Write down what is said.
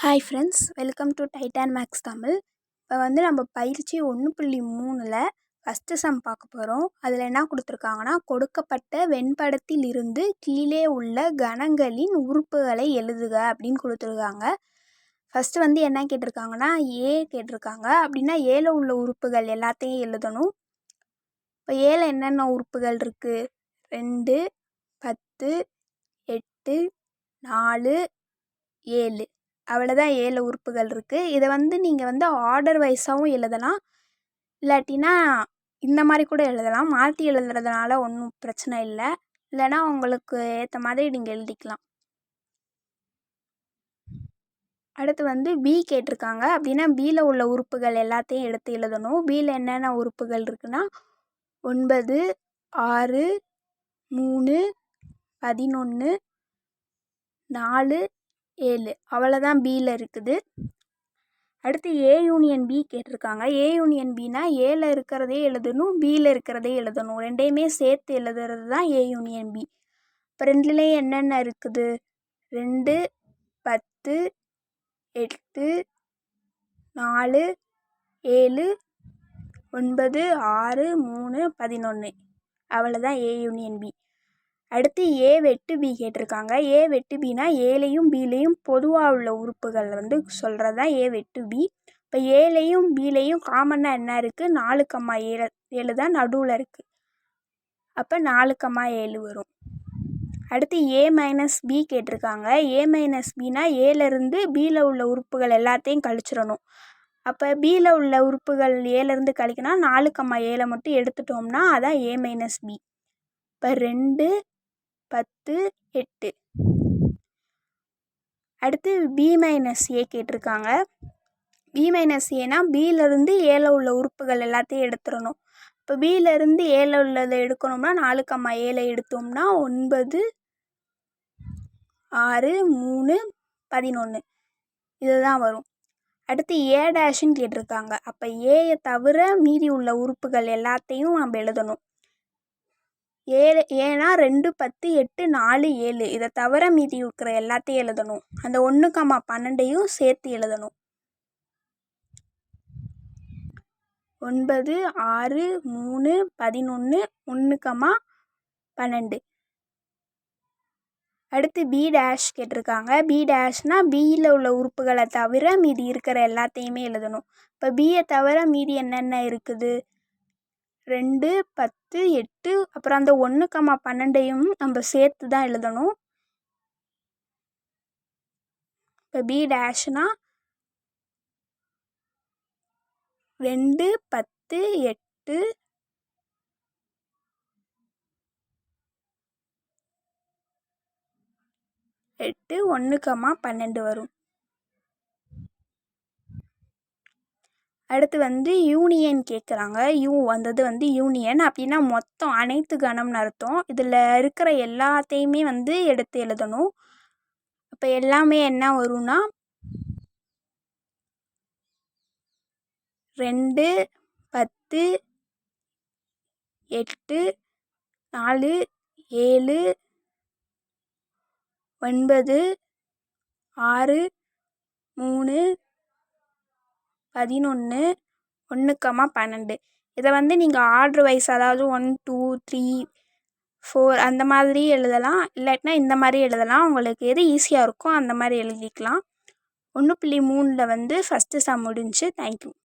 Hi friends, welcome to Titan Max Tamil. இப்போ வந்து நம்ம பயிற்சி 1.3ல் ஃபஸ்ட்டு சம் பார்க்க போகிறோம். அதில் என்ன கொடுத்துருக்காங்கன்னா, கொடுக்கப்பட்ட வெண்படத்தில் இருந்து கீழே உள்ள கணங்களின் உறுப்புகளை எழுதுக அப்படின்னு கொடுத்துருக்காங்க. ஃபஸ்ட்டு வந்து என்ன கேட்டிருக்காங்கன்னா, ஏ கேட்டிருக்காங்க. அப்படின்னா ஏல உள்ள உறுப்புகள் எல்லாத்தையும் எழுதணும். இப்போ ஏல என்னென்ன உறுப்புகள் இருக்குது? 2, 10, 8, 4, 7 அவ்வளோதான் ஏல உறுப்புகள் இருக்குது. இதை வந்து நீங்கள் வந்து ஆர்டர் வைஸாகவும் எழுதலாம், இல்லாட்டினா இந்த மாதிரி கூட எழுதலாம். மாற்றி எழுதுறதுனால ஒன்றும் பிரச்சனை இல்லை. இல்லைனா உங்களுக்கு ஏற்ற மாதிரி நீங்கள் எழுதிக்கலாம். அடுத்து வந்து பி கேட்டிருக்காங்க. அப்படின்னா பியில் உள்ள உறுப்புகள் எல்லாத்தையும் எடுத்து எழுதணும். பியில் என்னென்ன உறுப்புகள் இருக்குன்னா 9, 6, 3, 11, 4, 7 அவ்வளோதான் பியில் இருக்குது. அடுத்து ஏ யூனியன் பி கேட்டிருக்காங்க. ஏ யூனியன் பினா ஏல இருக்கிறதே எழுதணும், பியில் இருக்கிறதே எழுதணும். ரெண்டையுமே சேர்த்து எழுதுறது தான் ஏ யூனியன் பி. இப்போ ரெண்டுலேயும் என்னென்ன இருக்குது? 2, 10, 8, 4, 7, 9, 6, 3, 11 அவ்வளோதான் ஏ யூனியன் பி. அடுத்து ஏ வெட்டு பி கேட்டிருக்காங்க. ஏ வெட்டு பினா ஏலையும் பிலையும் பொதுவாக உள்ள உறுப்புகள் வந்து சொல்கிறது தான் ஏ வெட்டு பி. இப்போ ஏலையும் பிலையும் காமனாக என்ன இருக்குது? 4,7 தான் நடுவில் இருக்குது. அப்போ 4,7 வரும். அடுத்து ஏ மைனஸ் பி கேட்டிருக்காங்க. ஏ மைனஸ் பினா ஏலேருந்து பியில் உள்ள உறுப்புகள் எல்லாத்தையும் கழிச்சிடணும். அப்போ பியில் உள்ள உறுப்புகள் ஏலேருந்து கழிக்கணும் 4,7 மட்டும் எடுத்துட்டோம்னா அதான் ஏ மைனஸ் பி. இப்போ 2, 10, 8. அடுத்து பி மைனஸ் ஏ கேட்டிருக்காங்க. பி மைனஸ் ஏனா பியிலேருந்து ஏல உள்ள உறுப்புகள் எல்லாத்தையும் எடுத்துடணும். இப்போ பியிலேருந்து ஏல உள்ளதை எடுக்கணும்னா 4,7 எடுத்தோம்னா 9, 6, 3, 11 இதுதான் வரும். அடுத்து ஏ டேஷுன்னு கேட்டிருக்காங்க. அப்போ ஏயை தவிர மீதி உள்ள உறுப்புகள் எல்லாத்தையும் நம்ம எழுதணும். ஏனா 2, 10, 8, 4, 7 இதை தவிர மீதி இருக்கிற எல்லாத்தையும் எழுதணும். அந்த 1,12 சேர்த்து எழுதணும். 9, 6, 3, 11, 1,12. அடுத்து பி டேஷ் கேட்டிருக்காங்க. பி டேஷ்னால் பியில் உள்ள உறுப்புகளை தவிர மீதி இருக்கிற எல்லாத்தையுமே எழுதணும். இப்போ பியை தவிர மீதி என்னென்ன இருக்குது? 2, 10, 8 அப்புறம் அந்த 1,12 நம்ம சேர்த்து தான் எழுதணும். இப்போ பி டேஷ்னா 2, 10, 8, 1,12 வரும். அடுத்து வந்து யூனியன் கேட்குறாங்க. வந்தது வந்து யூனியன் அப்படின்னா மொத்தம் அனைத்து கணம்னு அர்த்தம். இதில் இருக்கிற எல்லாத்தையுமே வந்து எடுத்து எழுதணும். அப்போ எல்லாமே என்ன வரும்னா 2, 10, 8, 4, 7, 9, 6, 3, 11, 1,12 இதை வந்து நீங்கள் ஆர்டர் வைஸ் அதாவது 1, 2, 3, 4 அந்த மாதிரி எழுதலாம், இல்லாட்டினா இந்த மாதிரி எழுதலாம். உங்களுக்கு எது ஈஸியாக இருக்கோ அந்த மாதிரி எழுதிக்கலாம். 1.3ல் வந்து ஃபஸ்ட்டு சம் முடிஞ்சு. தேங்க்யூ.